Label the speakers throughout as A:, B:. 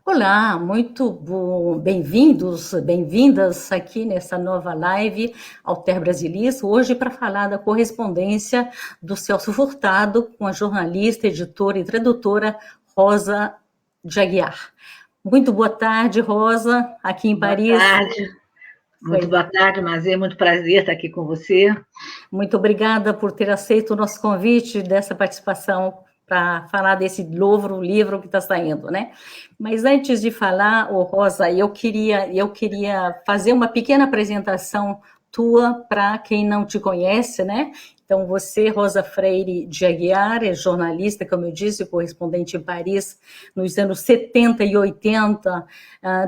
A: Olá, muito bem-vindos, bem-vindas aqui nessa nova live Alter Brasilis, hoje para falar da correspondência do Celso Furtado com a jornalista, editora e tradutora Rosa de Aguiar. Muito boa tarde, Rosa, aqui em
B: Boa
A: Paris.
B: tarde, muito boa tarde, Mazê, muito prazer estar aqui com você.
A: Muito obrigada por ter aceito o nosso convite dessa participação para falar desse novo livro que está saindo, né? Mas antes de falar, Rosa, eu queria fazer uma pequena apresentação tua para quem não te conhece, né? Então, você, Rosa Freire de Aguiar, é jornalista, como eu disse, correspondente em Paris nos anos 70 e 80,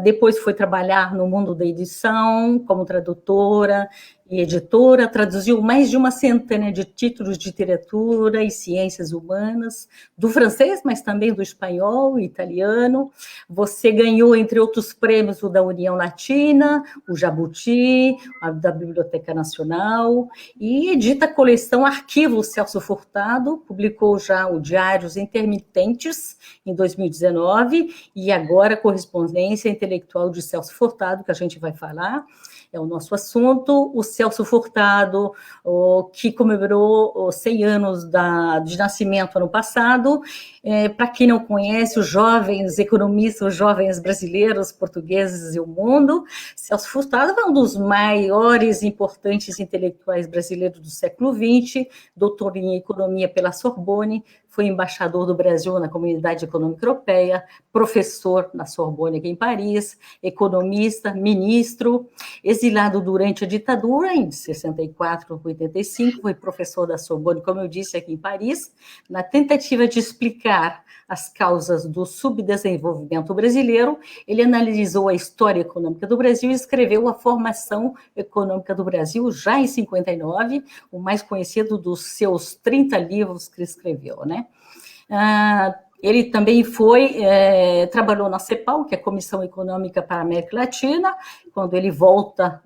A: depois foi trabalhar no mundo da edição, como tradutora e editora, traduziu mais de uma centena de títulos de literatura e ciências humanas, do francês, mas também do espanhol e italiano. Você ganhou, entre outros prêmios, o da União Latina, o Jabuti, da Biblioteca Nacional, e edita a coleção Arquivos Celso Furtado, publicou já o Diários Intermitentes, em 2019, e agora Correspondência Intelectual de Celso Furtado, que a gente vai falar, é o nosso assunto. O Celso Furtado, que comemorou 100 anos de nascimento ano passado. Para quem não conhece, os jovens economistas, os jovens brasileiros, portugueses e o mundo, Celso Furtado é um dos maiores e importantes intelectuais brasileiros do século XX, doutor em economia pela Sorbonne, foi embaixador do Brasil na Comunidade Econômica Europeia, professor na Sorbonne aqui em Paris, economista, ministro, exilado durante a ditadura, em 64 a 85, foi professor da Sorbonne, como eu disse, aqui em Paris, na tentativa de explicar as causas do subdesenvolvimento brasileiro. Ele analisou a história econômica do Brasil e escreveu A Formação Econômica do Brasil, já em 59, o mais conhecido dos seus 30 livros que ele escreveu, né? Ele também trabalhou na CEPAL, que é a Comissão Econômica para a América Latina, quando ele volta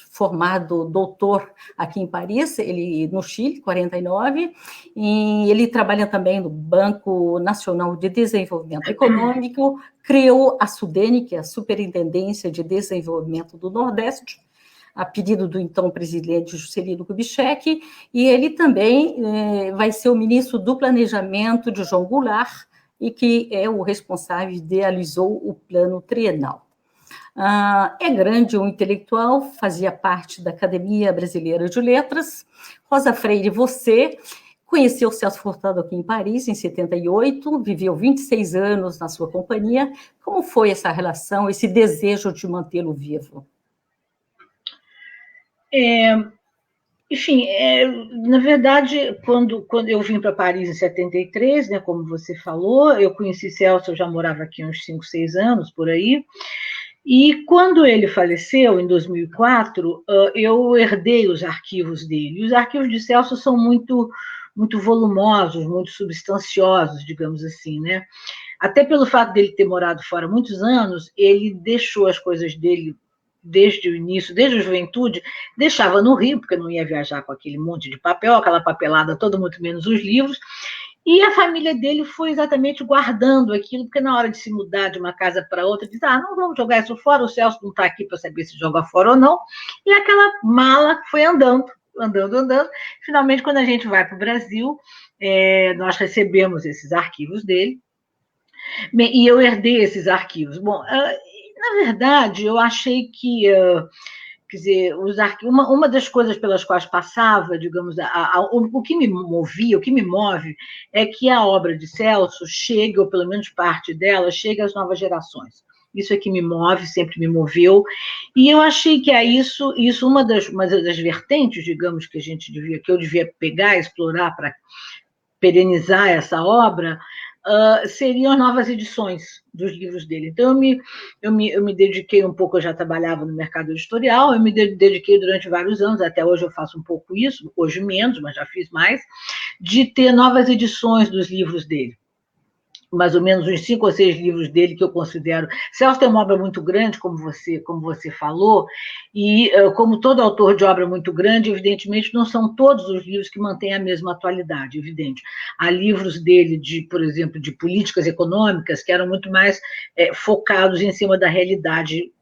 A: formado doutor aqui em Paris, ele no Chile, 49, e ele trabalha também no Banco Nacional de Desenvolvimento Econômico, criou a SUDENE, que é a Superintendência de Desenvolvimento do Nordeste, a pedido do então presidente Juscelino Kubitschek, e ele também vai ser o ministro do Planejamento de João Goulart, e que é o responsável, idealizou o plano trienal. É grande, um intelectual, fazia parte da Academia Brasileira de Letras. Rosa Freire, você conheceu Celso Furtado aqui em Paris, em 78, viveu 26 anos na sua companhia. Como foi essa relação, esse desejo de mantê-lo vivo?
B: Enfim, na verdade, quando eu vim para Paris em 73, né, como você falou, eu conheci Celso, eu já morava aqui uns 5, 6 anos, por aí, e quando ele faleceu, em 2004, eu herdei os arquivos dele. Os arquivos de Celso são muito, muito volumosos, muito substanciosos, digamos assim, né? Até pelo fato dele ter morado fora muitos anos, ele deixou as coisas dele desde o início, desde a juventude, deixava no Rio, porque não ia viajar com aquele monte de papel, aquela papelada toda, muito menos os livros, e a família dele foi exatamente guardando aquilo, porque na hora de se mudar de uma casa para outra, diz, não vamos jogar isso fora, o Celso não está aqui para saber se joga fora ou não, e aquela mala foi andando. Finalmente, quando a gente vai para o Brasil, nós recebemos esses arquivos dele, e eu herdei esses arquivos. Bom, na verdade, eu achei que, quer dizer, uma das coisas pelas quais passava, digamos, o que me movia, o que me move, é que a obra de Celso chegue, ou pelo menos parte dela, chegue às novas gerações. Isso é que me move, sempre me moveu, e eu achei que isso uma das vertentes, digamos, que eu devia pegar, explorar para perenizar essa obra, seriam as novas edições dos livros dele. Então, eu me dediquei um pouco, eu já trabalhava no mercado editorial, eu me dediquei durante vários anos, até hoje eu faço um pouco isso, hoje menos, mas já fiz mais, de ter novas edições dos livros dele. mais ou menos uns 5 ou 6 livros dele que eu considero. Celso tem uma obra muito grande, como você falou, e como todo autor de obra muito grande, evidentemente, não são todos os livros que mantêm a mesma atualidade, evidente. Há livros dele, por exemplo, de políticas econômicas, que eram muito mais focados em cima da realidade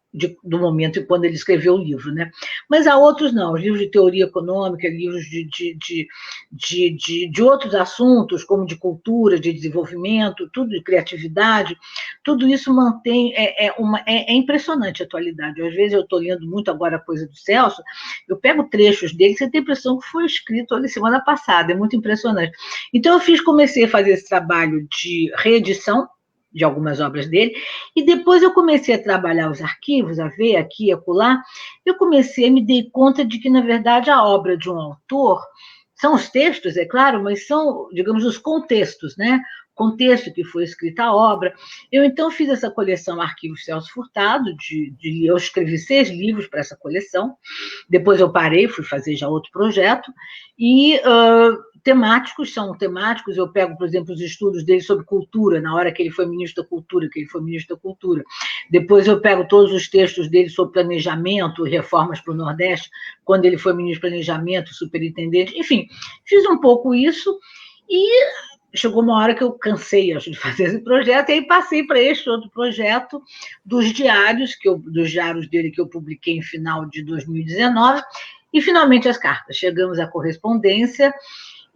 B: do momento e quando ele escreveu o livro, né? Mas há outros não, os livros de teoria econômica, livros de outros assuntos, como de cultura, de desenvolvimento, tudo de criatividade, tudo isso mantém, é impressionante a atualidade. Às vezes eu estou lendo muito agora a coisa do Celso, eu pego trechos dele, você tem a impressão que foi escrito ali semana passada, é muito impressionante. Então comecei a fazer esse trabalho de reedição de algumas obras dele, e depois eu comecei a trabalhar os arquivos, a ver aqui e acolá, eu me dei conta de que, na verdade, a obra de um autor são os textos, é claro, mas são, digamos, os contextos, né? Contexto que foi escrita a obra. Eu, então, fiz essa coleção Arquivos Celso Furtado, eu escrevi 6 livros para essa coleção, depois eu parei, fui fazer já outro projeto, e são temáticos, eu pego, por exemplo, os estudos dele sobre cultura, na hora que ele foi ministro da Cultura, Depois eu pego todos os textos dele sobre planejamento, reformas para o Nordeste, quando ele foi ministro do Planejamento, superintendente, enfim, fiz um pouco isso, e chegou uma hora que eu cansei, acho, de fazer esse projeto, e aí passei para este outro projeto dos diários dele que eu publiquei em final de 2019, e finalmente as cartas. Chegamos à correspondência,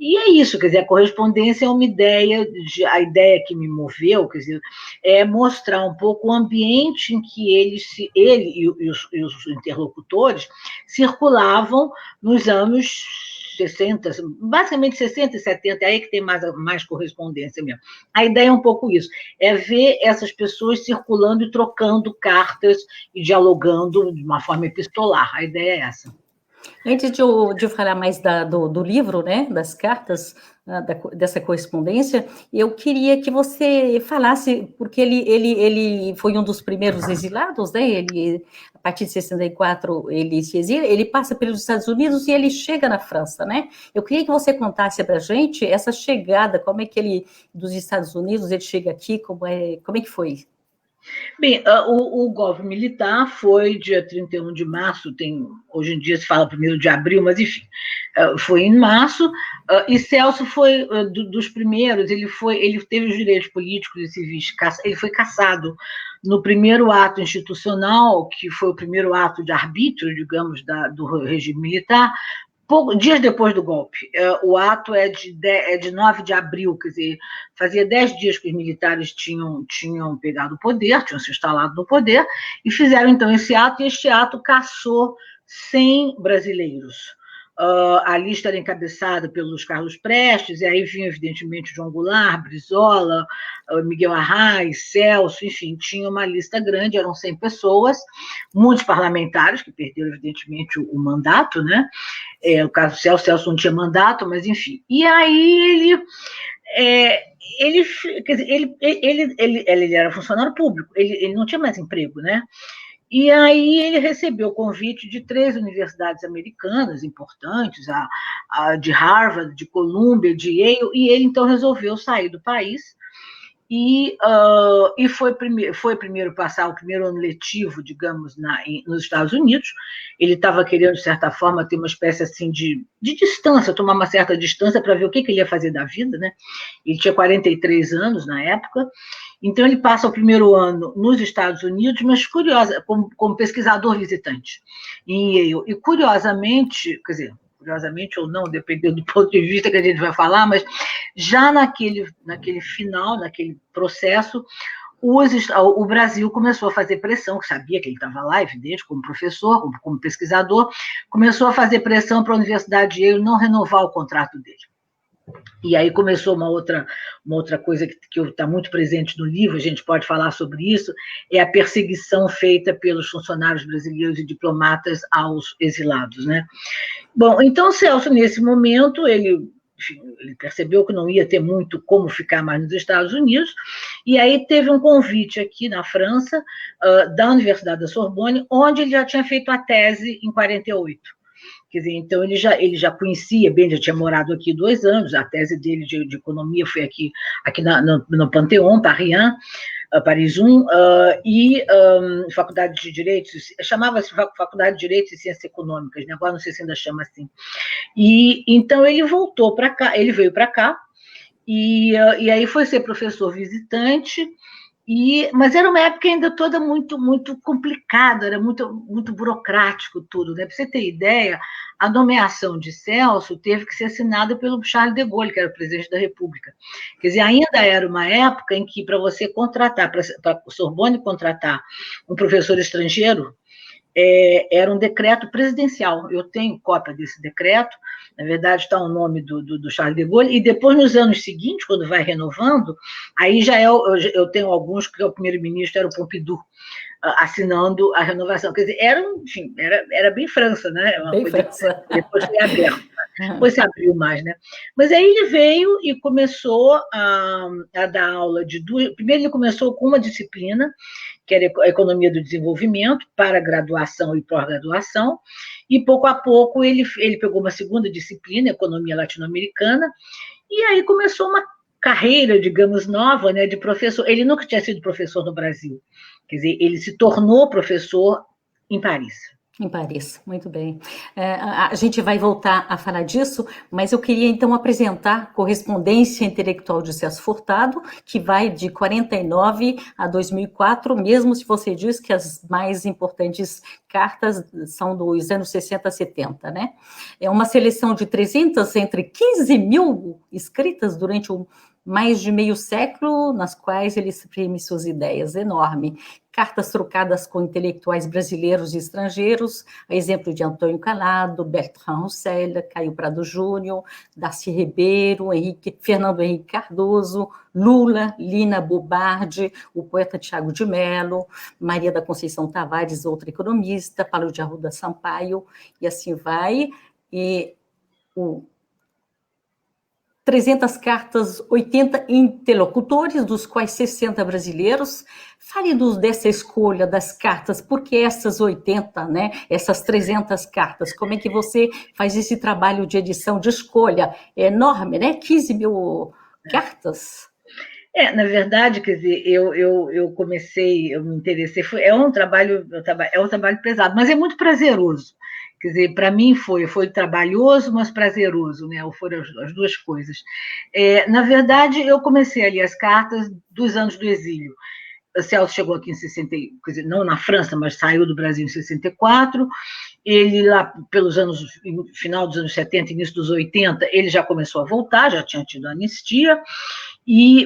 B: e é isso, quer dizer, a correspondência é uma ideia, a ideia que me moveu, quer dizer, é mostrar um pouco o ambiente em que ele e os interlocutores circulavam nos anos 60, basicamente 60 e 70, é aí que tem mais correspondência mesmo. A ideia é um pouco isso, é ver essas pessoas circulando e trocando cartas e dialogando de uma forma epistolar, a ideia é essa.
A: Antes de eu falar mais do livro, né, das cartas, dessa correspondência, eu queria que você falasse, porque ele foi um dos primeiros exilados, né, a partir de 64, ele se exila, ele passa pelos Estados Unidos e ele chega na França, né? Eu queria que você contasse para a gente essa chegada, como é que dos Estados Unidos, ele chega aqui, como é que foi?
B: Bem, o golpe militar foi dia 31 de março, hoje em dia se fala 1º de abril, mas enfim, foi em março, e Celso foi dos primeiros, ele teve os direitos políticos e civis, ele foi cassado no primeiro ato institucional, que foi o primeiro ato de arbítrio, digamos, do regime militar, dias depois do golpe. O ato é de 9 de abril, quer dizer, fazia 10 dias que os militares tinham pegado o poder, tinham se instalado no poder, e fizeram então esse ato, e este ato caçou 100 brasileiros. A lista era encabeçada pelos Carlos Prestes, e aí vinha, evidentemente, João Goulart, Brizola, Miguel Arraes, Celso, enfim, tinha uma lista grande, eram 100 pessoas, muitos parlamentares, que perderam, evidentemente, o mandato, né? O caso do Celso não tinha mandato, mas enfim. E aí ele era funcionário público, ele não tinha mais emprego, né? E aí ele recebeu o convite de 3 universidades americanas importantes, de Harvard, de Columbia, de Yale, e ele então resolveu sair do país e foi primeiro passar o primeiro ano letivo, digamos, nos Estados Unidos. Ele estava querendo, de certa forma, ter uma espécie assim de distância, tomar uma certa distância para ver o que ele ia fazer da vida, né? Ele tinha 43 anos na época, então ele passa o primeiro ano nos Estados Unidos, mas como pesquisador visitante em Yale. E curiosamente ou não, dependendo do ponto de vista que a gente vai falar, mas já naquele final, naquele processo, o Brasil começou a fazer pressão, que sabia que ele estava lá, evidente, como professor, como pesquisador, começou a fazer pressão para a Universidade de Yale não renovar o contrato dele. E aí começou uma outra coisa que está muito presente no livro, a gente pode falar sobre isso, é a perseguição feita pelos funcionários brasileiros e diplomatas aos exilados, né? Bom, então Celso, nesse momento, ele percebeu que não ia ter muito como ficar mais nos Estados Unidos, e aí teve um convite aqui na França, da Universidade da Sorbonne, onde ele já tinha feito a tese em 48. Quer dizer, então ele já conhecia bem, já tinha morado aqui 2 anos, a tese dele de economia foi aqui no Panteão, Paris 1, e Faculdade de Direito, chamava-se Faculdade de Direito e Ciências Econômicas, né? Agora não sei se ainda chama assim. E então ele voltou para cá, ele veio para cá, e aí foi ser professor visitante, mas era uma época ainda toda muito complicada, era muito burocrático tudo, né? Para você ter ideia, a nomeação de Celso teve que ser assinada pelo Charles de Gaulle, que era o presidente da República. Quer dizer, ainda era uma época em que, para você contratar, para o Sorbonne contratar um professor estrangeiro, era um decreto presidencial. Eu tenho cópia desse decreto, na verdade está o nome do Charles de Gaulle, e depois, nos anos seguintes, quando vai renovando, aí já eu tenho alguns, que o primeiro-ministro era o Pompidou, assinando a renovação. Quer dizer, enfim, era bem França, né? Uma
A: Bem
B: coisa
A: França.
B: Que depois foi aberta, depois se abriu mais, né? Mas aí ele veio e começou a dar aula de duas. Primeiro, ele começou com uma disciplina, que era a Economia do Desenvolvimento, para graduação e pós-graduação, e pouco a pouco ele pegou uma segunda disciplina, Economia Latino-Americana, e aí começou uma carreira, digamos, nova, né, de professor. Ele nunca tinha sido professor no Brasil, quer dizer, ele se tornou professor em Paris.
A: Em Paris, muito bem. A gente vai voltar a falar disso, mas eu queria então apresentar Correspondência Intelectual de Celso Furtado, que vai de 49 a 2004, mesmo se você diz que as mais importantes cartas são dos anos 60 a 70, né? É uma seleção de 300 entre 15 mil escritas durante mais de meio século, nas quais ele exprime suas ideias, enorme. Cartas trocadas com intelectuais brasileiros e estrangeiros, a exemplo de Antônio Calado, Bertrand Russell, Caio Prado Júnior, Darcy Ribeiro, Fernando Henrique Cardoso, Lula, Lina Bobardi, o poeta Tiago de Mello, Maria da Conceição Tavares, outra economista, Paulo de Arruda Sampaio, e assim vai. E 300 cartas, 80 interlocutores, dos quais 60 brasileiros. Fale-nos dessa escolha das cartas, por que essas 80, né? Essas 300 cartas? Como é que você faz esse trabalho de edição, de escolha? É enorme, né? 15 mil cartas.
B: Na verdade, quer dizer, eu comecei, eu me interessei, é um trabalho pesado, mas é muito prazeroso. Quer dizer, para mim foi trabalhoso, mas prazeroso, né? Foram as duas coisas. Na verdade, eu comecei a ler as cartas dos anos do exílio. O Celso chegou aqui em 60, quer dizer, não na França, mas saiu do Brasil em 64. Ele, lá pelos anos, final dos anos 70, início dos 80, ele já começou a voltar, já tinha tido anistia,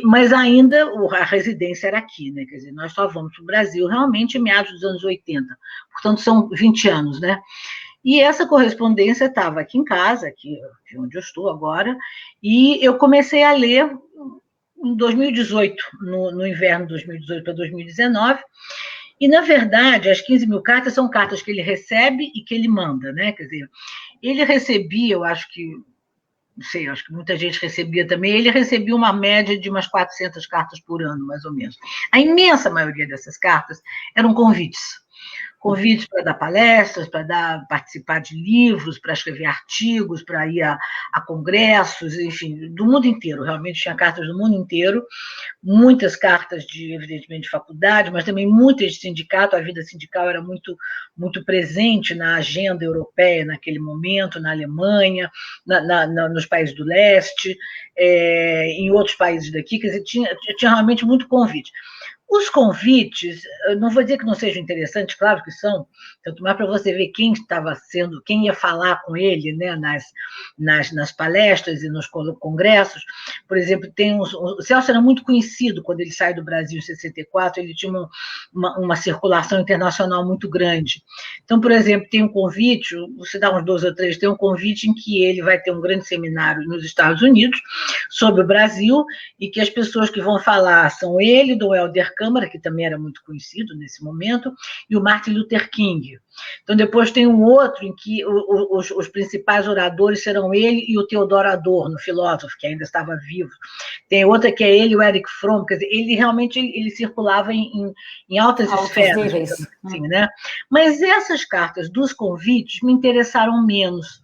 B: mas ainda a residência era aqui, né? Quer dizer, nós só vamos para o Brasil realmente em meados dos anos 80, portanto são 20 anos, né? E essa correspondência estava aqui em casa, aqui onde eu estou agora, e eu comecei a ler em 2018, no inverno de 2018 para 2019, e, na verdade, as 15 mil cartas são cartas que ele recebe e que ele manda, né? Quer dizer, ele recebia, eu acho que, não sei, acho que muita gente recebia também, ele recebia uma média de umas 400 cartas por ano, mais ou menos. A imensa maioria dessas cartas eram convites para dar palestras, para participar de livros, para escrever artigos, para ir a congressos, enfim, do mundo inteiro. Realmente tinha cartas do mundo inteiro, muitas cartas, evidentemente, de faculdade, mas também muitas de sindicato. A vida sindical era muito presente na agenda europeia naquele momento, na Alemanha, nos países do leste, em outros países daqui. Quer dizer, tinha realmente muito convite. Os convites, não vou dizer que não sejam interessantes, claro que são, tanto mais para você ver quem ia falar com ele, né, nas palestras e nos congressos. Por exemplo, o Celso era muito conhecido quando ele sai do Brasil em 64, ele tinha uma circulação internacional muito grande. Então, por exemplo, tem um convite, você dá uns 2 ou 3, tem um convite em que ele vai ter um grande seminário nos Estados Unidos sobre o Brasil, e que as pessoas que vão falar são ele, Dom Helder Câmara, que também era muito conhecido nesse momento, e o Martin Luther King. Então, depois tem um outro em que os principais oradores serão ele e o Theodor Adorno, filósofo, que ainda estava vivo. Tem outra que é ele e o Erich Fromm, quer dizer, ele realmente ele circulava em altas esferas, assim, né? Mas essas cartas dos convites me interessaram menos,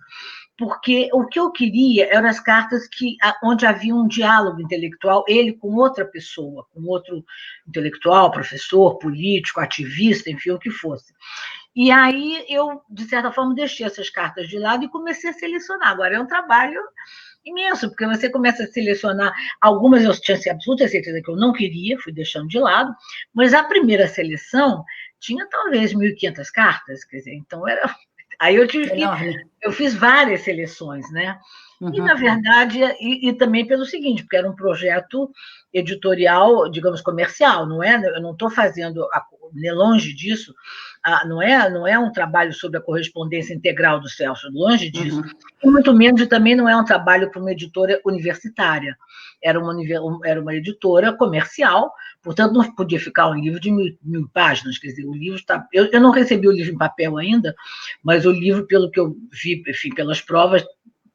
B: porque o que eu queria eram as cartas onde havia um diálogo intelectual, ele com outra pessoa, com outro intelectual, professor, político, ativista, enfim, o que fosse. E aí eu, de certa forma, deixei essas cartas de lado e comecei a selecionar. Agora é um trabalho imenso, porque você começa a selecionar, algumas eu tinha absoluta certeza que eu não queria, fui deixando de lado, mas a primeira seleção tinha talvez 1.500 cartas, quer dizer, então era... Aí eu tive que... Eu fiz várias seleções, né? E, na verdade, e também pelo seguinte, porque era um projeto editorial, digamos, comercial, não é? Eu não estou fazendo, longe disso, não é um trabalho sobre a correspondência integral do Celso, longe disso. E muito menos, e também não é um trabalho para uma editora universitária. Era uma editora comercial, portanto, não podia ficar um livro de 1.000 páginas, quer dizer, o livro está... Eu não recebi o livro em papel ainda, mas o livro, pelo que eu vi, enfim, pelas provas,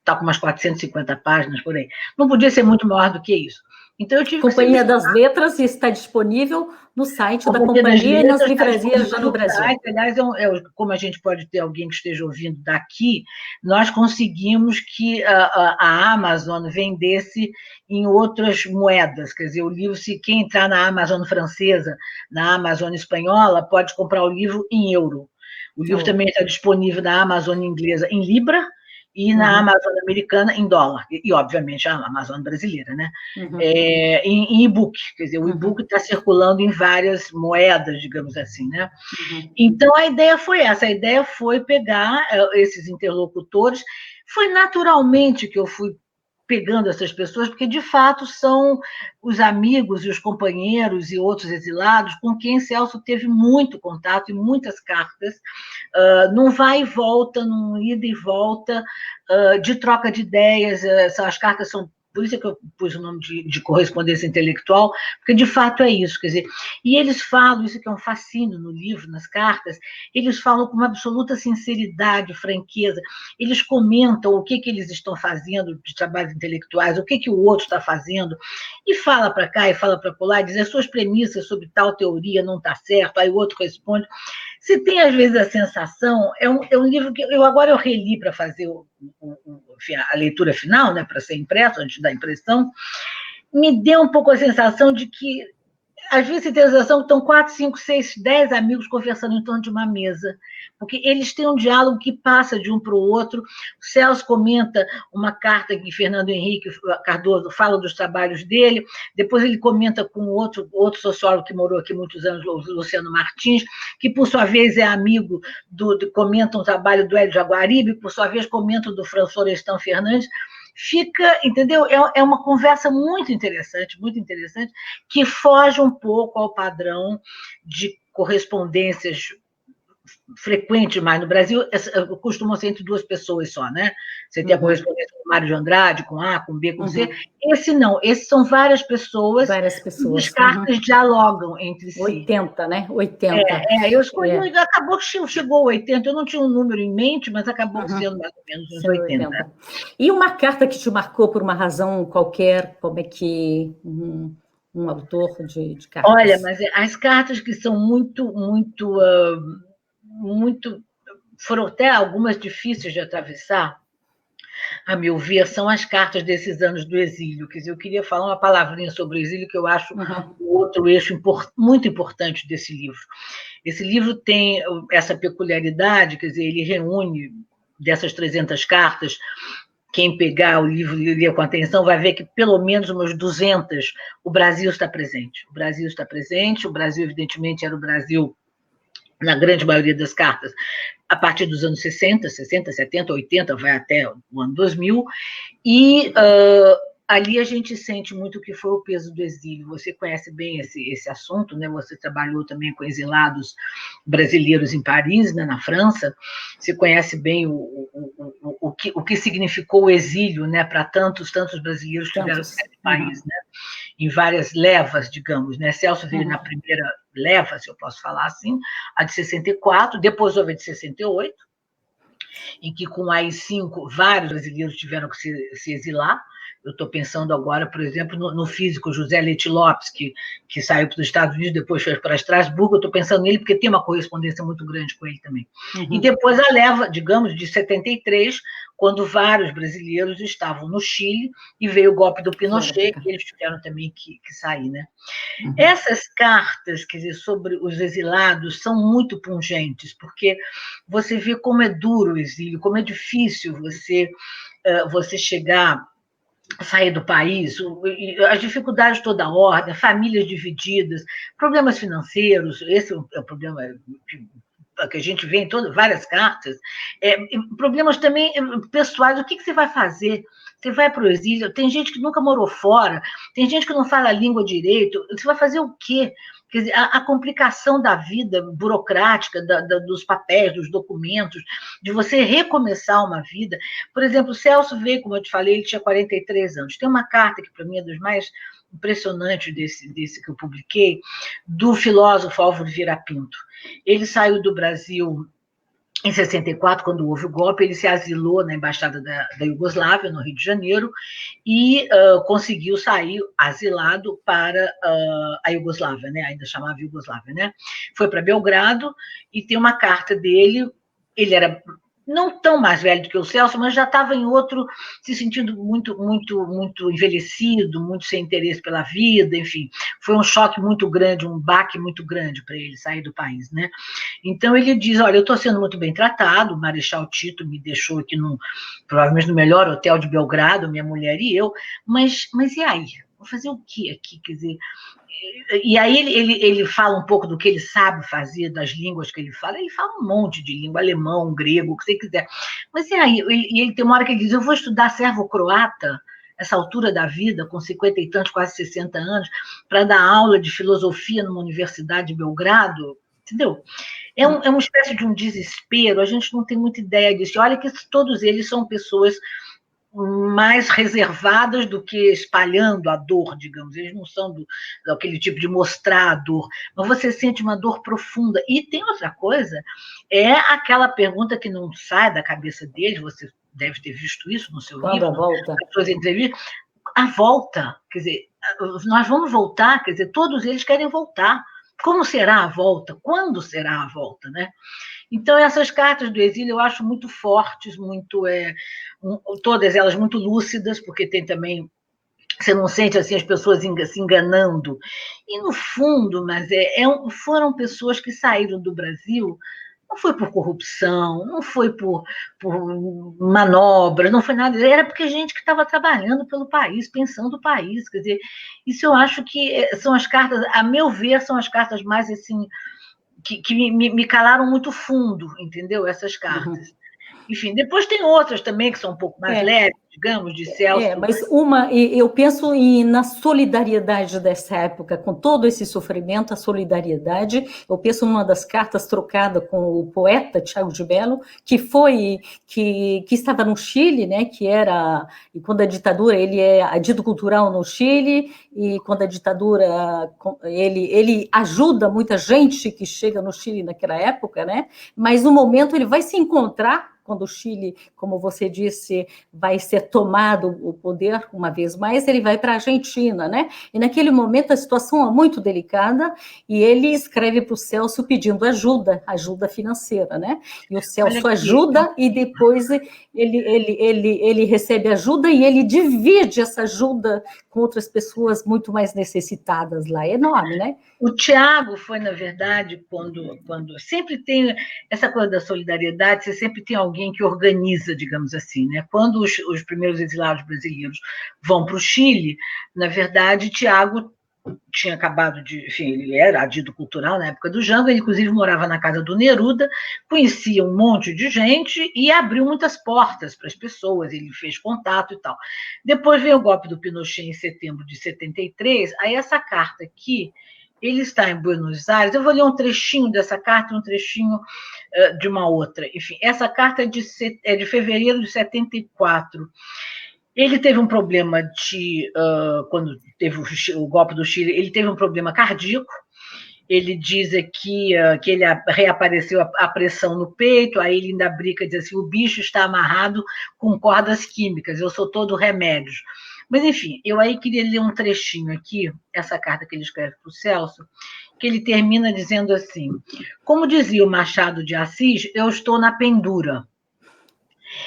B: está com umas 450 páginas, por aí. Não podia ser muito maior do que isso. Então, eu tive
A: Companhia das Letras está disponível no site da Companhia e nas livrarias já no Brasil.
B: Aliás, como a gente pode ter alguém que esteja ouvindo daqui, nós conseguimos que a Amazon vendesse em outras moedas. Quer dizer, o livro, se quem entrar na Amazon francesa, na Amazon espanhola, pode comprar o livro em euro. O livro também está disponível na Amazon inglesa em libra, e na Amazon americana em dólar, e obviamente a Amazon brasileira, né? Em e-book, quer dizer, o e-book está circulando em várias moedas, digamos assim, né? Então a ideia foi essa, a ideia foi pegar esses interlocutores, foi naturalmente que eu fui pegando essas pessoas, porque de fato são os amigos e os companheiros e outros exilados com quem Celso teve muito contato e muitas cartas, num vai e volta, num ida e volta, de troca de ideias. As cartas são... Por isso é que eu pus o nome de correspondência intelectual, porque de fato é isso, quer dizer, e eles falam, isso que é um fascínio no livro, nas cartas, eles falam com uma absoluta sinceridade, franqueza, eles comentam o que eles estão fazendo de trabalhos intelectuais, o que o outro está fazendo, e fala para cá e fala para lá, diz as suas premissas sobre tal teoria não está certo, aí o outro responde. Se tem, às vezes, a sensação, é um livro que agora eu reli para fazer enfim, a leitura final, né, para ser impresso, antes da impressão, me deu um pouco a sensação de que, às vezes, você tem a sensação que estão 4, 5, 6, 10 amigos conversando em torno de uma mesa, porque eles têm um diálogo que passa de um para o outro. O Celso comenta uma carta que Fernando Henrique Cardoso fala dos trabalhos dele, depois ele comenta com outro sociólogo que morou aqui muitos anos, o Luciano Martins, que, por sua vez, é amigo comenta um trabalho do Hélio Jaguaribe, por sua vez, comenta do François Florestan Fernandes. Fica, entendeu? É uma conversa muito interessante, que foge um pouco ao padrão de correspondências frequentes, mas no Brasil costumam ser entre 2 pessoas só, né? Você tem a correspondência com Mário de Andrade, com A, com B, com C. Esse não, esses são várias pessoas. As cartas dialogam entre si.
A: 80, né? 80.
B: Eu escolhi, acabou que chegou a 80, eu não tinha um número em mente, mas acabou sendo mais ou menos uns 80.
A: E uma carta que te marcou por uma razão qualquer, como é que um autor de cartas?
B: Olha, mas as cartas que são muito, foram até algumas difíceis de atravessar, a meu ver, são as cartas desses anos do exílio. Quer dizer, eu queria falar uma palavrinha sobre o exílio, que eu acho o outro eixo muito importante desse livro. Esse livro tem essa peculiaridade, quer dizer, ele reúne dessas 300 cartas. Quem pegar o livro e ler com atenção vai ver que pelo menos umas 200 o Brasil está presente. O Brasil, evidentemente, era o Brasil na grande maioria das cartas, a partir dos anos 60, 70, 80, vai até o ano 2000, e ali a gente sente muito o que foi o peso do exílio. Você conhece bem esse assunto, né? Você trabalhou também com exilados brasileiros em Paris, né, na França, você conhece bem o que significou o exílio, né, para tantos brasileiros que tiveram que sair do país, né? em várias levas, digamos, né? Celso veio na primeira leva, se eu posso falar assim, a de 64, depois houve a de 68, em que com a AI-5 vários brasileiros tiveram que se exilar. Eu estou pensando agora, por exemplo, no físico José Leite Lopes, que saiu para os Estados Unidos, depois foi para Estrasburgo. Eu estou pensando nele porque tem uma correspondência muito grande com ele também. E depois a leva, digamos, de 73, quando vários brasileiros estavam no Chile e veio o golpe do Pinochet, e eles tiveram também que sair, né? Essas cartas, quer dizer, sobre os exilados são muito pungentes, porque você vê como é duro o exílio, como é difícil você chegar, sair do país, as dificuldades de toda a ordem, famílias divididas, problemas financeiros, esse é o problema que a gente vê em várias cartas, problemas também pessoais, o que você vai fazer? Você vai para o exílio, tem gente que nunca morou fora, tem gente que não fala a língua direito, você vai fazer o quê? Quer dizer, a complicação da vida burocrática, dos papéis, dos documentos, de você recomeçar uma vida. Por exemplo, o Celso veio, como eu te falei, ele tinha 43 anos. Tem uma carta que, para mim, é dos mais impressionantes desse que eu publiquei, do filósofo Álvaro Vieira Pinto. Ele saiu do Brasil em 64, quando houve o golpe, ele se asilou na Embaixada da Iugoslávia, no Rio de Janeiro, e conseguiu sair asilado para a Iugoslávia, né? Ainda chamava Iugoslávia, né? Foi para Belgrado e tem uma carta dele, ele era não tão mais velho do que o Celso, mas já estava em outro, se sentindo muito, muito, muito envelhecido, muito sem interesse pela vida, enfim, foi um choque muito grande, um baque muito grande para ele sair do país, né? Então ele diz, olha, eu estou sendo muito bem tratado, o Marechal Tito me deixou aqui provavelmente no melhor hotel de Belgrado, minha mulher e eu, mas e aí? Vou fazer o que aqui? Quer dizer, e aí ele fala um pouco do que ele sabe fazer, das línguas que ele fala um monte de língua, alemão, grego, o que você quiser. Mas e aí? Ele tem uma hora que ele diz, eu vou estudar servo-croata, essa altura da vida, com 50 e tantos, quase 60 anos, para dar aula de filosofia numa universidade de Belgrado, entendeu? É uma espécie de um desespero, a gente não tem muita ideia disso. Olha que todos eles são pessoas mais reservadas do que espalhando a dor, digamos. Eles não são daquele tipo de mostrar a dor, mas você sente uma dor profunda. E tem outra coisa, é aquela pergunta que não sai da cabeça deles, você deve ter visto isso no seu livro,
A: a volta?
B: nas suas entrevistas, a volta, quer dizer, nós vamos voltar, quer dizer, todos eles querem voltar. Como será a volta? Quando será a volta, né? Então, essas cartas do exílio eu acho muito fortes, todas elas muito lúcidas, porque tem também, você não sente assim as pessoas se enganando. E, no fundo, mas foram pessoas que saíram do Brasil, não foi por corrupção, não foi por manobras, não foi nada, era porque gente que estava trabalhando pelo país, pensando o país. Quer dizer, isso eu acho que são as cartas, a meu ver, são as cartas mais assim, que me calaram muito fundo, entendeu? Essas cartas. Enfim, depois tem outras também que são um pouco mais leves, digamos, de Celso.
A: Mas eu penso na solidariedade dessa época, com todo esse sofrimento, a solidariedade. Eu penso numa das cartas trocada com o poeta Tiago de Mello, que estava no Chile, né? E quando a ditadura, ele é adido cultural no Chile, e quando a ditadura, ele ajuda muita gente que chega no Chile naquela época, né? Mas no momento ele vai se encontrar quando o Chile, como você disse, vai ser tomado o poder uma vez mais, ele vai para a Argentina, né? E naquele momento a situação é muito delicada e ele escreve para o Celso pedindo ajuda financeira, né? E o Celso ajuda e depois ele recebe ajuda e ele divide essa ajuda com outras pessoas muito mais necessitadas lá. É enorme, né?
B: O Tiago foi, na verdade, quando sempre tem essa coisa da solidariedade, você sempre tem alguém que organiza, digamos assim, né? Quando os primeiros exilados brasileiros vão para o Chile, na verdade, Tiago tinha acabado enfim, ele era adido cultural na época do Jango, ele inclusive morava na casa do Neruda, conhecia um monte de gente e abriu muitas portas para as pessoas, ele fez contato e tal. Depois veio o golpe do Pinochet em setembro de 73, aí essa carta aqui, ele está em Buenos Aires, eu vou ler um trechinho dessa carta, um trechinho de uma outra. Enfim, essa carta é de fevereiro de 74. Ele teve um problema quando teve o golpe do Chile, ele teve um problema cardíaco. Ele diz aqui que ele reapareceu a pressão no peito, aí ele ainda brinca, diz assim, o bicho está amarrado com cordas químicas, eu sou todo remédios. Mas, enfim, eu aí queria ler um trechinho aqui, essa carta que ele escreve para o Celso, que ele termina dizendo assim, como dizia o Machado de Assis, eu estou na pendura.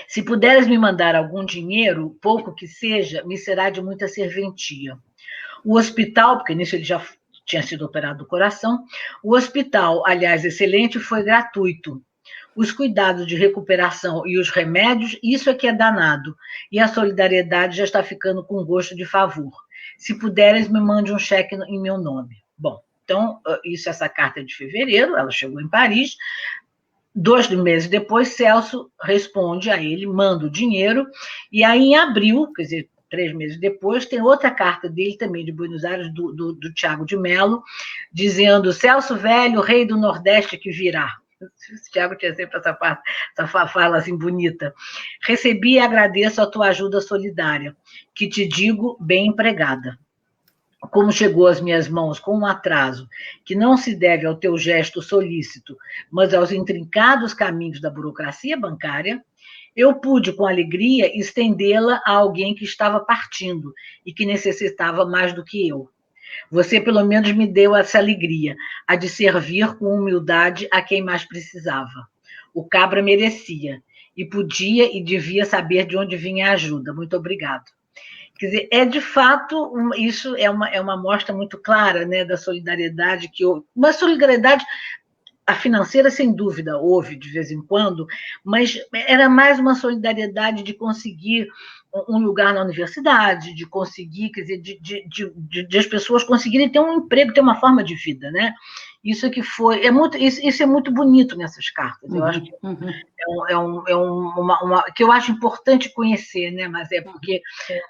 B: Se puderes me mandar algum dinheiro, pouco que seja, me será de muita serventia. O hospital, porque nisso ele já tinha sido operado do coração, o hospital, aliás, excelente, foi gratuito. Os cuidados de recuperação e os remédios, isso é que é danado. E a solidariedade já está ficando com gosto de favor. Se puderes, me mande um cheque em meu nome. Bom, então, essa carta é de fevereiro, ela chegou em Paris. 2 meses depois, Celso responde a ele, manda o dinheiro, e aí em abril, quer dizer, 3 meses depois, tem outra carta dele também, de Buenos Aires, do Tiago de Mello, dizendo, Celso velho, rei do Nordeste que virá. O Tiago tinha sempre essa fala assim bonita. Recebi e agradeço a tua ajuda solidária, que te digo bem empregada. Como chegou às minhas mãos com um atraso que não se deve ao teu gesto solícito, mas aos intrincados caminhos da burocracia bancária, eu pude, com alegria, estendê-la a alguém que estava partindo e que necessitava mais do que eu. Você, pelo menos, me deu essa alegria, a de servir com humildade a quem mais precisava. O cabra merecia, e podia e devia saber de onde vinha a ajuda. Muito obrigado. Quer dizer, de fato, isso é uma mostra muito clara, né, da solidariedade uma solidariedade, a financeira, sem dúvida, houve de vez em quando, mas era mais uma solidariedade de conseguir um lugar na universidade, de conseguir, quer dizer, de as pessoas conseguirem ter um emprego, ter uma forma de vida, né? Isso que foi, isso é muito bonito nessas cartas. Eu acho que que eu acho importante conhecer, né? Mas é porque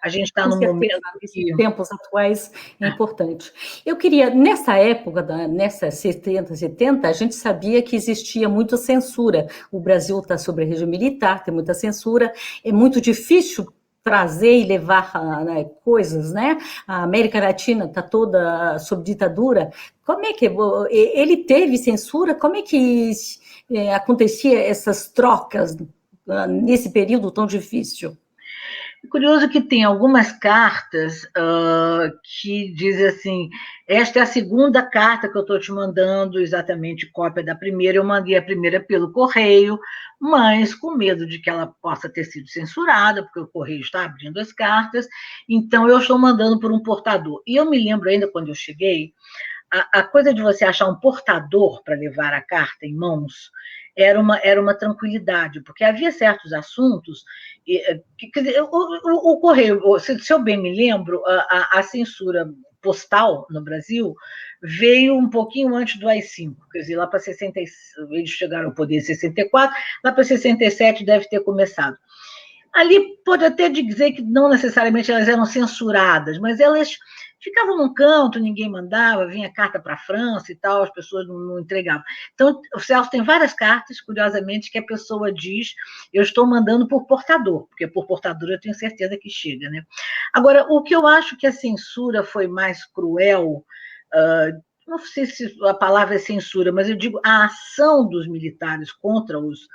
B: a gente está num momento
A: nesses tempos atuais é importante. Eu queria, nessa época, nessa 60, 70, a gente sabia que existia muita censura. O Brasil está sob regime militar, tem muita censura, é muito difícil trazer e levar coisas, né? A América Latina está toda sob ditadura. Como é que ele teve censura? Como é que acontecia essas trocas nesse período tão difícil?
B: Curioso que tem algumas cartas que dizem assim, esta é a segunda carta que eu estou te mandando, exatamente cópia da primeira, eu mandei a primeira pelo correio, mas com medo de que ela possa ter sido censurada, porque o correio está abrindo as cartas, então eu estou mandando por um portador. E eu me lembro ainda quando eu cheguei, a coisa de você achar um portador para levar a carta em mãos era uma tranquilidade, porque havia certos assuntos quer dizer, o correio, se eu bem me lembro, a censura postal no Brasil veio um pouquinho antes do AI-5, quer dizer, lá para 60, eles chegaram ao poder em 64, lá para 67 deve ter começado. Ali pode até dizer que não necessariamente elas eram censuradas, mas elas ficavam num canto, ninguém mandava, vinha carta para a França e tal, as pessoas não entregavam. Então, o Celso tem várias cartas, curiosamente, que a pessoa diz, eu estou mandando por portador, porque por portador eu tenho certeza que chega, né? Agora, o que eu acho que a censura foi mais cruel, não sei se a palavra é censura, mas eu digo a ação dos militares contra os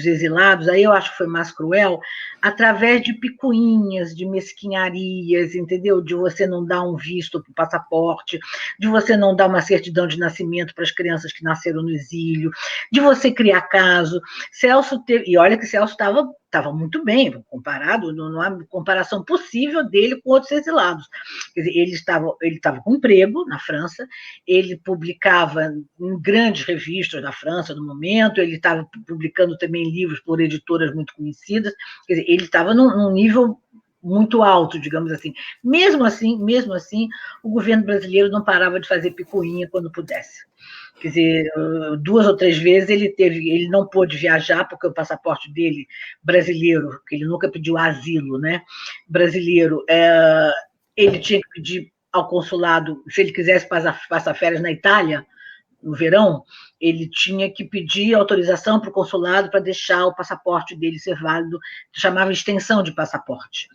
B: exilados, aí eu acho que foi mais cruel, através de picuinhas, de mesquinharias, entendeu? De você não dar um visto para o passaporte, de você não dar uma certidão de nascimento para as crianças que nasceram no exílio, de você criar caso. Celso teve, e olha que Celso estava muito bem, comparado, não há comparação possível dele com outros exilados. Quer dizer, ele estava com emprego na França, ele publicava em grandes revistas da França no momento, ele estava publicando também livros por editoras muito conhecidas, quer dizer, ele estava num nível muito alto, digamos assim. Mesmo assim, o governo brasileiro não parava de fazer picuinha quando pudesse. Quer dizer, 2 ou 3 vezes ele não pôde viajar, porque o passaporte dele, brasileiro, que ele nunca pediu asilo, né? Brasileiro, ele tinha que pedir ao consulado, se ele quisesse passar férias na Itália, no verão, ele tinha que pedir autorização para o consulado para deixar o passaporte dele ser válido, que chamava extensão de passaporte,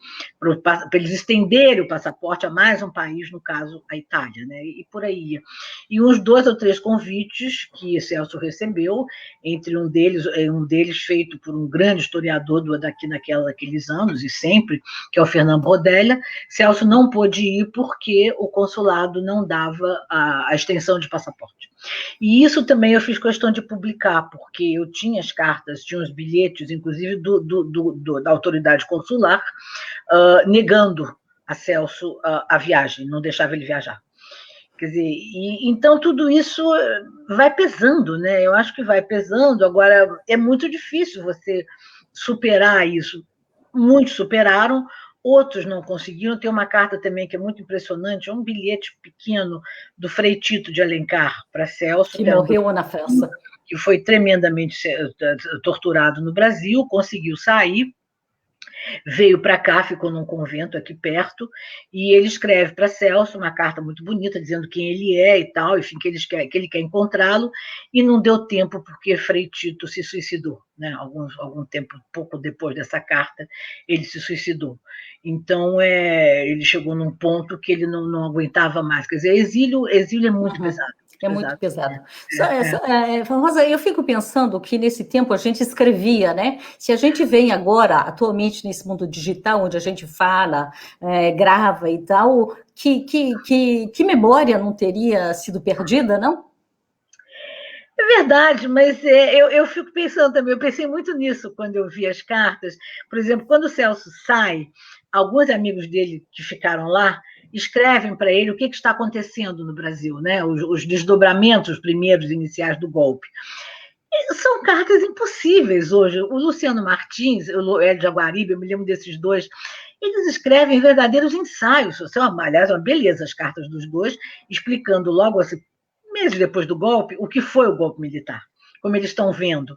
B: para eles estenderem o passaporte a mais um país, no caso, a Itália, né? E por aí ia. E uns 2 ou 3 convites que Celso recebeu, entre um deles feito por um grande historiador naqueles anos, e sempre, que é o Fernando Rodella. Celso não pôde ir porque o consulado não dava a extensão de passaporte. E isso também eu fiz questão de publicar, porque eu tinha as cartas, tinha os bilhetes, inclusive da autoridade consular, negando a Celso a viagem, não deixava ele viajar. Quer dizer, então tudo isso vai pesando, né? Eu acho que vai pesando. Agora, é muito difícil você superar isso. Muitos superaram, outros não conseguiram. Tem uma carta também que é muito impressionante, é um bilhete pequeno do Frei Tito de Alencar para Celso,
A: que morreu na França,
B: que foi tremendamente torturado no Brasil, conseguiu sair, veio para cá, ficou num convento aqui perto, e ele escreve para Celso uma carta muito bonita, dizendo quem ele é e tal, enfim, que ele quer encontrá-lo, e não deu tempo porque Frei Tito se suicidou, né? Algum tempo, pouco depois dessa carta, ele se suicidou. Então, ele chegou num ponto que ele não aguentava mais. Quer dizer, exílio é muito pesado.
A: É muito pesado. Rosa, eu fico pensando que nesse tempo a gente escrevia, né? Se a gente vem agora, atualmente, nesse mundo digital, onde a gente fala, grava e tal, que memória não teria sido perdida, não?
B: É verdade, mas eu fico pensando também, eu pensei muito nisso quando eu vi as cartas. Por exemplo, quando o Celso sai, alguns amigos dele que ficaram lá escrevem para ele o que está acontecendo no Brasil, né? Os desdobramentos primeiros iniciais do golpe. São cartas impossíveis hoje. O Luciano Martins, o Hélio de Aguaribe, eu me lembro desses dois, eles escrevem verdadeiros ensaios. Aliás, é uma beleza as cartas dos dois, explicando logo assim, meses depois do golpe, o que foi o golpe militar, como eles estão vendo.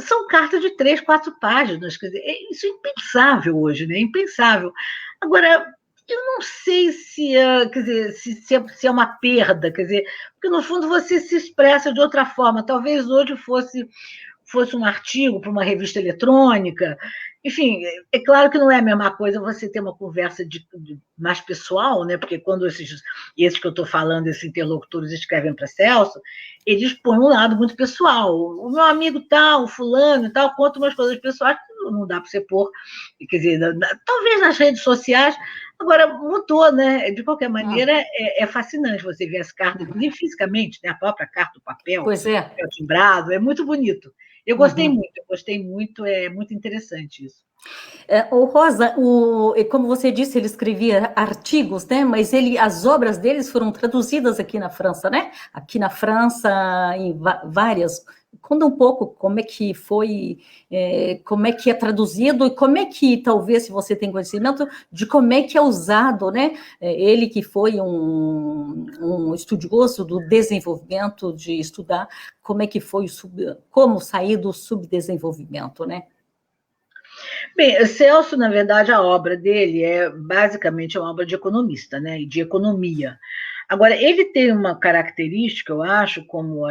B: São cartas de 3, 4 páginas, quer dizer, isso é impensável hoje, né? Impensável. Agora, eu não sei quer dizer, se é uma perda, quer dizer, porque no fundo você se expressa de outra forma. Talvez hoje fosse um artigo para uma revista eletrônica. Enfim, é claro que não é a mesma coisa você ter uma conversa mais pessoal, né? Porque quando esses que eu estou falando, esses interlocutores escrevem para Celso, eles põem um lado muito pessoal. O meu amigo tal, o fulano e tal, conta umas coisas pessoais que não dá para você pôr, quer dizer, talvez nas redes sociais. Agora, mudou, né? De qualquer maneira, é fascinante você ver as cartas, nem fisicamente, né? A própria carta, o papel,
A: pois é.
B: O papel timbrado, é muito bonito. Eu gostei muito, é muito interessante isso.
A: Rosa, como você disse, ele escrevia artigos, né? Mas as obras deles foram traduzidas aqui na França, né? Aqui na França, em várias. Conta um pouco como é que foi, como é que é traduzido e como é que, talvez, se você tem conhecimento, de como é que é usado, né? Ele que foi um estudioso do desenvolvimento, de estudar como é que foi, como sair do subdesenvolvimento, né?
B: Bem, Celso, na verdade, a obra dele é basicamente uma obra de economista, né? E de economia. Agora, ele tem uma característica, eu acho, como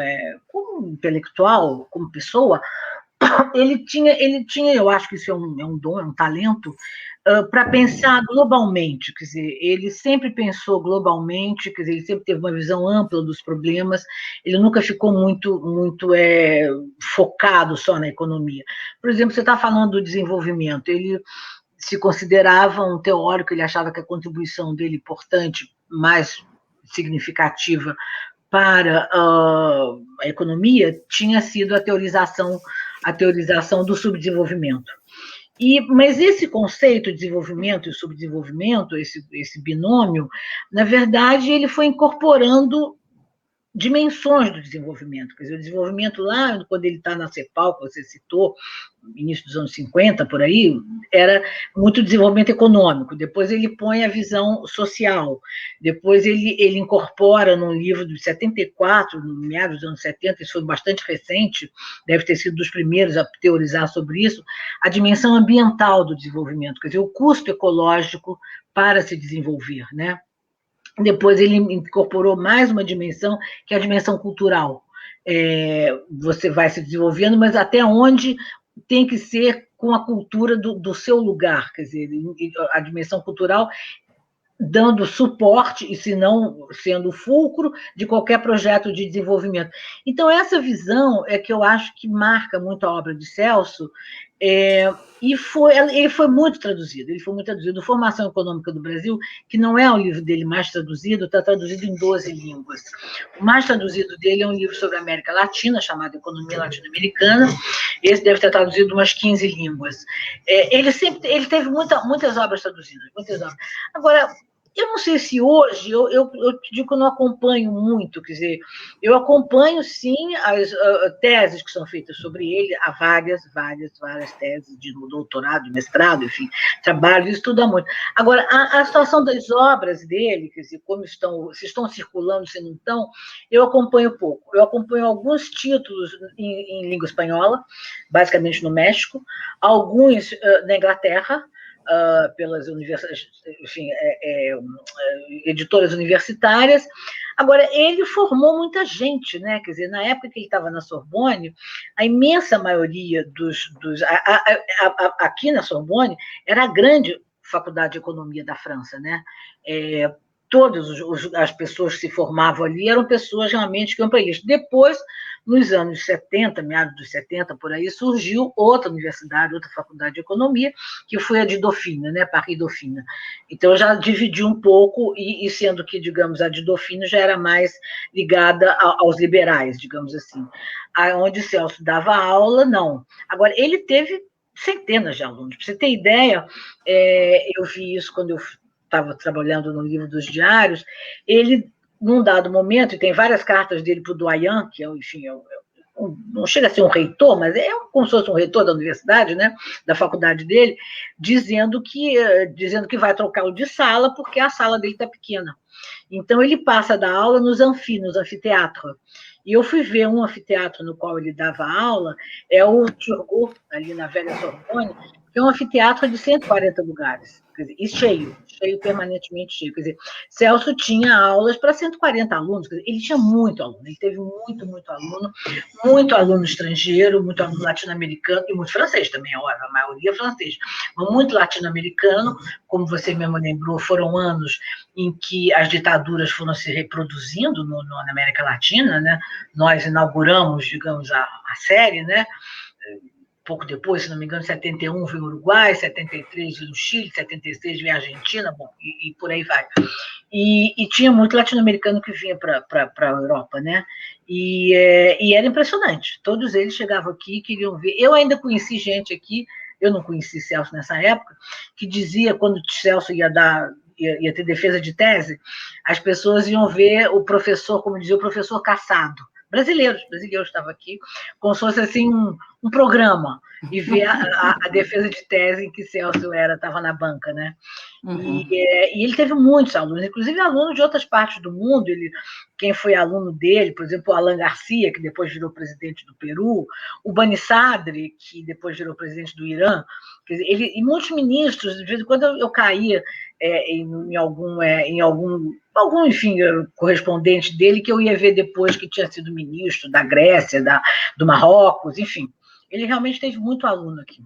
B: intelectual, como pessoa, ele tinha, eu acho que isso é um dom, é um talento, para pensar globalmente, quer dizer, ele sempre pensou globalmente, quer dizer, ele sempre teve uma visão ampla dos problemas, ele nunca ficou muito focado só na economia. Por exemplo, você está falando do desenvolvimento, ele se considerava um teórico, ele achava que a contribuição dele importante, mais significativa para a economia, tinha sido a teorização do subdesenvolvimento. Mas esse conceito de desenvolvimento e subdesenvolvimento, esse binômio, na verdade, ele foi incorporando dimensões do desenvolvimento. Quer dizer, o desenvolvimento lá, quando ele está na CEPAL, que você citou, início dos anos 50, por aí, era muito desenvolvimento econômico. Depois ele põe a visão social. Depois ele incorpora num livro de 74, no meados dos anos 70, isso foi bastante recente, deve ter sido dos primeiros a teorizar sobre isso, a dimensão ambiental do desenvolvimento, quer dizer, o custo ecológico para se desenvolver, né? Depois ele incorporou mais uma dimensão, que é a dimensão cultural. você vai se desenvolvendo, mas até onde tem que ser com a cultura do seu lugar, quer dizer, a dimensão cultural dando suporte, e se não sendo o fulcro de qualquer projeto de desenvolvimento. Então, essa visão é que eu acho que marca muito a obra de Celso, e ele foi muito traduzido. Formação Econômica do Brasil, que não é o livro dele mais traduzido, está traduzido em 12 línguas. O mais traduzido dele é um livro sobre a América Latina, chamado Economia Latino-Americana. Esse deve ter traduzido umas 15 línguas. Ele teve muitas obras traduzidas, muitas obras. Agora, eu não sei se hoje, eu te digo que eu não acompanho muito, quer dizer, eu acompanho, sim, as teses que são feitas sobre ele, há várias teses de doutorado, de mestrado, enfim, trabalho, isso tudo há muito. Agora, a situação das obras dele, quer dizer, se estão circulando, se não estão, eu acompanho pouco. Eu acompanho alguns títulos em língua espanhola, basicamente no México, alguns na Inglaterra, pelas universidades, enfim, editoras universitárias. Agora, ele formou muita gente, né? Quer dizer, na época que ele estava na Sorbonne, a imensa maioria aqui na Sorbonne era a grande faculdade de economia da França, né? Todas as pessoas que se formavam ali eram pessoas realmente que iam para isso. Depois, nos anos 70, meados dos 70, por aí, surgiu outra universidade, outra faculdade de economia, que foi a de Dauphine, né, Paris Dauphine. Então, eu já dividi um pouco, e sendo que, digamos, a de Dauphine já era mais ligada aos liberais, digamos assim. Onde Celso dava aula, não. Agora, ele teve centenas de alunos. Para você ter ideia, eu vi isso quando eu estava trabalhando no livro dos diários, ele, num dado momento, e tem várias cartas dele para o Doyen, que enfim, não chega a ser um reitor, mas é como se fosse um reitor da universidade, né, da faculdade dele, dizendo que vai trocá-lo de sala porque a sala dele está pequena. Então, ele passa a dar aula nos anfiteatros. E eu fui ver um anfiteatro no qual ele dava aula, é o Turgot, ali na Velha Sorbonne, que é um anfiteatro de 140 lugares, quer dizer, e cheio permanentemente cheio. Quer dizer, Celso tinha aulas para 140 alunos, quer dizer, ele tinha muito aluno, ele teve muito aluno estrangeiro, muito aluno latino-americano, e muito francês também, a maioria francês, mas muito latino-americano, como você mesmo lembrou, foram anos em que as ditaduras foram se reproduzindo na América Latina, né? Nós inauguramos, digamos, a série, né? Pouco depois, se não me engano, 71 veio o Uruguai, 73 veio o Chile, 76 veio a Argentina, bom, e por aí vai. E tinha muito latino-americano que vinha para a Europa, né? E era impressionante. Todos eles chegavam aqui e queriam ver. Eu ainda conheci gente aqui, eu não conheci Celso nessa época, que dizia, quando Celso ia ter defesa de tese, as pessoas iam ver o professor, como dizia o professor Cassado, brasileiros estavam aqui, como se fosse assim um programa, e ver a defesa de tese em que Celso estava na banca, né? Uhum. E ele teve muitos alunos, inclusive alunos de outras partes do mundo. Quem foi aluno dele, por exemplo, o Alan Garcia, que depois virou presidente do Peru, o Bani Sadri, que depois virou presidente do Irã, quer dizer, e muitos ministros. De vez em quando eu caía em algum, enfim, correspondente dele, que eu ia ver depois que tinha sido ministro da Grécia, do Marrocos, enfim. Ele realmente teve muito aluno aqui.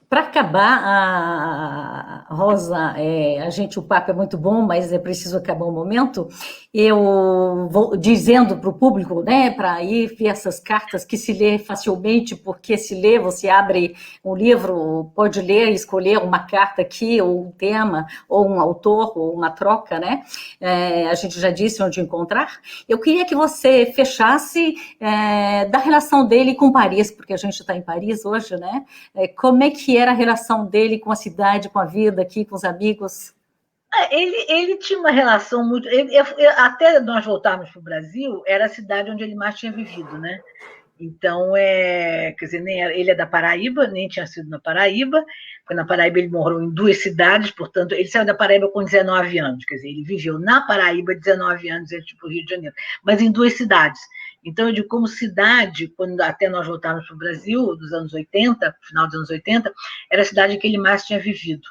A: Para acabar, Rosa, o papo é muito bom, mas é preciso acabar um momento. Eu vou dizendo para o público, né, para ir ver essas cartas que se lê facilmente, porque se lê, você abre um livro, pode ler, escolher uma carta aqui, ou um tema, ou um autor, ou uma troca, né? A gente já disse onde encontrar. Eu queria que você fechasse da relação dele com Paris, porque a gente está em Paris hoje, né? Como é que era a relação dele com a cidade, com a vida aqui, com os amigos?
B: Ele tinha uma relação muito... até nós voltarmos para o Brasil, era a cidade onde ele mais tinha vivido, né? Então, quer dizer, ele é da Paraíba, nem tinha sido na Paraíba, porque na Paraíba ele morou em 2 cidades, portanto, ele saiu da Paraíba com 19 anos, quer dizer, ele viveu na Paraíba 19 anos, antes de ir para o Rio de Janeiro, mas em 2 cidades. Então, eu digo, como cidade, até nós voltarmos para o Brasil, dos anos 80, final dos anos 80, era a cidade que ele mais tinha vivido.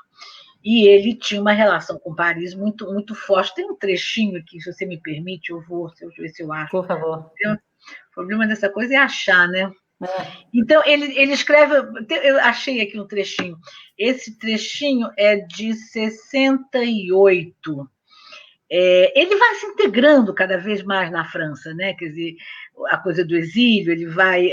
B: E ele tinha uma relação com Paris muito, muito forte. Tem um trechinho aqui, se você me permite, deixa eu ver se eu acho.
A: Por favor.
B: O problema dessa coisa é achar, né?
A: É.
B: Então, ele escreve, eu achei aqui um trechinho, esse trechinho é de 68. Ele vai se integrando cada vez mais na França, né? Quer dizer, a coisa do exílio, ele vai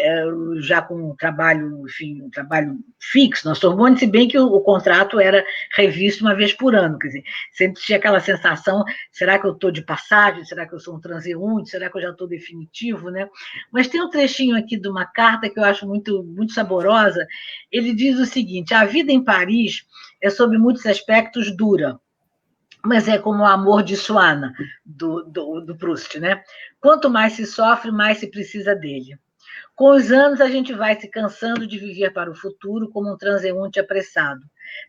B: já com um trabalho, enfim, um trabalho fixo na Sorbonne, se bem que o contrato era revisto uma vez por ano, quer dizer, sempre tinha aquela sensação, será que eu estou de passagem, será que eu sou um transeunte, será que eu já estou definitivo, né? Mas tem um trechinho aqui de uma carta que eu acho muito, muito saborosa, ele diz o seguinte: a vida em Paris é, sob muitos aspectos, dura, mas é como o amor de Swann, do Proust, né? Quanto mais se sofre, mais se precisa dele. Com os anos, a gente vai se cansando de viver para o futuro como um transeunte apressado.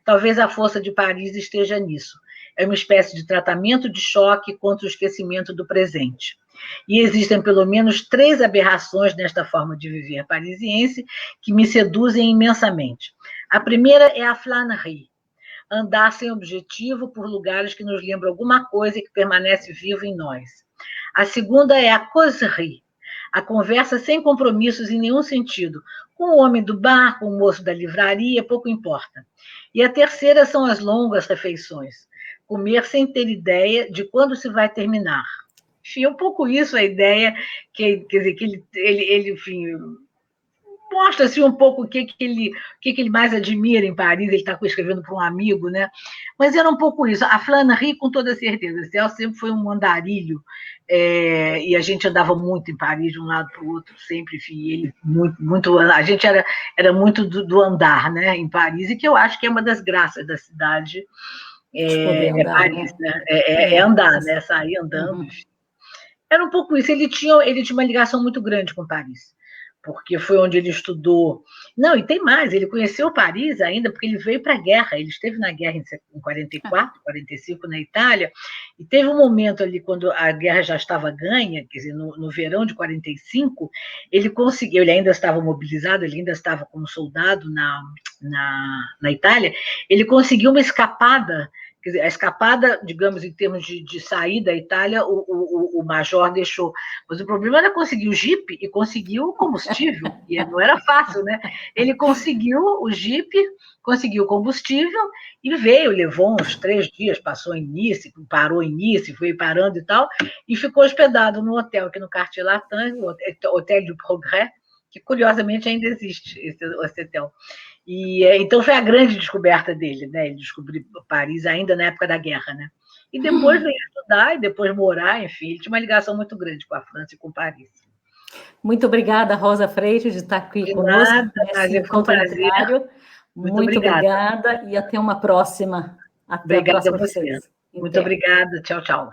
B: Talvez a força de Paris esteja nisso. É uma espécie de tratamento de choque contra o esquecimento do presente. E existem pelo menos 3 aberrações nesta forma de viver parisiense que me seduzem imensamente. A primeira é a flânerie, andar sem objetivo por lugares que nos lembram alguma coisa e que permanece vivo em nós. A segunda é a causerie, a conversa sem compromissos em nenhum sentido, com o homem do bar, com o moço da livraria, pouco importa. E a terceira são as longas refeições, comer sem ter ideia de quando se vai terminar. Enfim, é um pouco isso a ideia, quer dizer, que ele enfim, mostra-se um pouco o que ele mais admira em Paris, ele está escrevendo para um amigo, né? Mas era um pouco isso. A Flânerie, com toda certeza, Celso sempre foi um andarilho, e a gente andava muito em Paris, de um lado para o outro, sempre, enfim, ele muito, a gente era muito do andar, né, em Paris, e que eu acho que é uma das graças da cidade,
A: Andar,
B: Paris,
A: né?
B: É andar, né, sair andando.
A: Uhum.
B: Era um pouco isso. Ele tinha uma ligação muito grande com Paris, porque foi onde ele estudou. Não, e tem mais, ele conheceu Paris ainda, porque ele veio para a guerra, ele esteve na guerra em 44, 45 na Itália, e teve um momento ali, quando a guerra já estava ganha, quer dizer, no verão de 45, ele conseguiu, ele ainda estava mobilizado, ele ainda estava como soldado na Itália, ele conseguiu uma escapada. Quer dizer, a escapada, digamos, em termos de sair da Itália, o major deixou. Mas o problema era conseguir o jipe e conseguir o combustível, e não era fácil, né? Ele conseguiu o jipe, conseguiu o combustível e veio, levou uns 3 dias, passou em Nice, parou em Nice, foi parando e tal, e ficou hospedado no hotel aqui no Quartier Latin, o Hotel du Progrès, que curiosamente ainda existe, esse hotel. E então foi a grande descoberta dele, né? Ele descobriu Paris ainda na época da guerra, né? E depois veio estudar e depois morar, enfim, ele tinha uma ligação muito grande com a França e com Paris.
A: Muito obrigada, Rosa Freire, de estar aqui
B: De
A: conosco
B: nada,
A: nesse
B: foi um
A: encontro
B: prazer.
A: literário.
B: Muito
A: obrigada e até uma próxima. Até
B: obrigada
A: a próxima
B: a você.
A: vez.
B: Muito obrigada. Tchau, tchau.